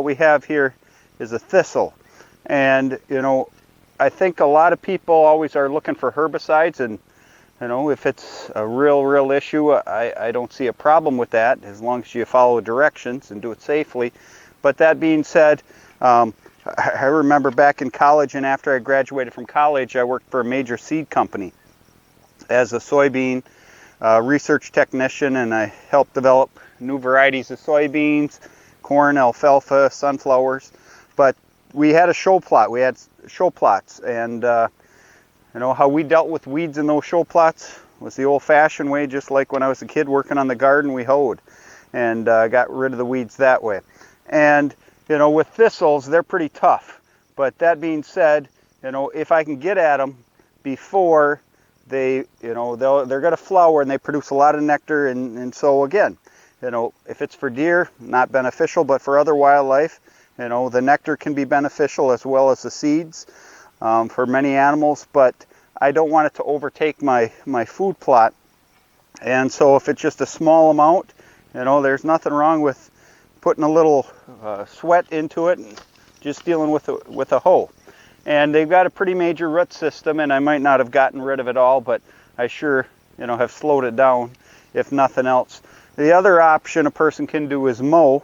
what we have here is a thistle. And, I think a lot of people always are looking for herbicides, and, if it's a real issue, I don't see a problem with that as long as you follow the directions and do it safely. But that being said, I remember back in college, and after I graduated from college, I worked for a major seed company as a soybean research technician, and I helped develop new varieties of soybeans, corn, alfalfa, sunflowers. But we had a show plot. We had show plots, and how we dealt with weeds in those show plots was the old-fashioned way, just like when I was a kid working on the garden, we hoed and got rid of the weeds that way. And with thistles, they're pretty tough. But that being said, if I can get at them before they, they're going to flower and they produce a lot of nectar, and so again, if it's for deer, not beneficial, but for other wildlife, the nectar can be beneficial as well as the seeds for many animals, but I don't want it to overtake my food plot. And so if it's just a small amount, there's nothing wrong with putting a little sweat into it and just dealing with a hoe. And they've got a pretty major root system, and I might not have gotten rid of it all, but I sure, have slowed it down, if nothing else. The other option a person can do is mow,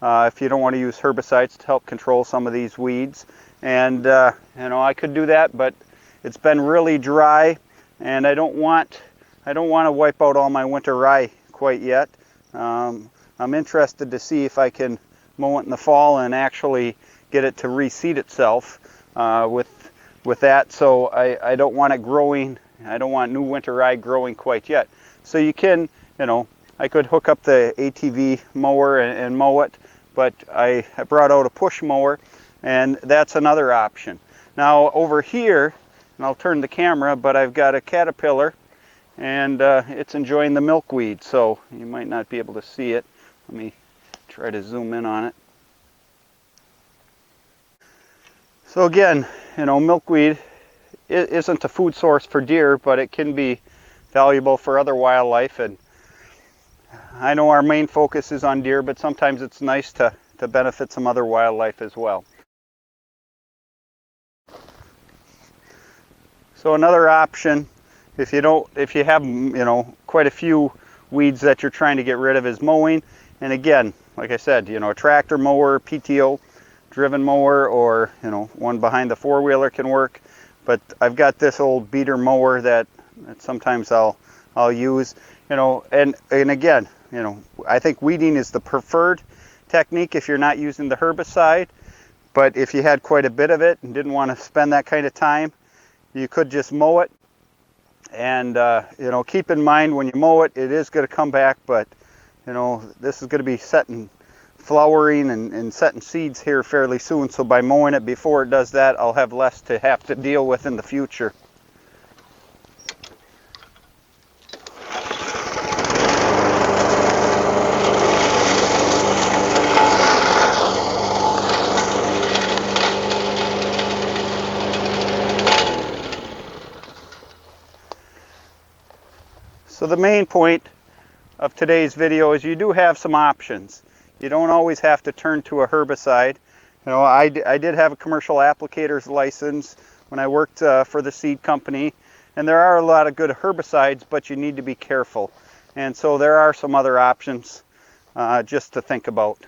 if you don't want to use herbicides to help control some of these weeds. And, I could do that, but it's been really dry, and I don't want to wipe out all my winter rye quite yet. I'm interested to see if I can mow it in the fall and actually get it to reseed itself with that. So I don't want it growing. I don't want new winter rye growing quite yet. So you can, I could hook up the ATV mower and mow it, but I brought out a push mower, and that's another option. Now over here, and I'll turn the camera, but I've got a caterpillar, and it's enjoying the milkweed, so you might not be able to see it. Let me try to zoom in on it. So again, milkweed isn't a food source for deer, but it can be valuable for other wildlife. And I know our main focus is on deer, but sometimes it's nice to benefit some other wildlife as well. So another option, if you have quite a few weeds that you're trying to get rid of, is mowing. And again, like I said, a tractor mower, PTO driven mower, or one behind the four-wheeler can work. But I've got this old beater mower that sometimes I'll use. And again, I think weeding is the preferred technique if you're not using the herbicide. But if you had quite a bit of it and didn't want to spend that kind of time, you could just mow it. And keep in mind when you mow it, it is going to come back, but this is going to be setting flowering and setting seeds here fairly soon. So by mowing it before it does that, I'll have less to have to deal with in the future. So the main point of today's video is you do have some options. You don't always have to turn to a herbicide. I did have a commercial applicator's license when I worked for the seed company, and there are a lot of good herbicides, but you need to be careful. And so there are some other options just to think about.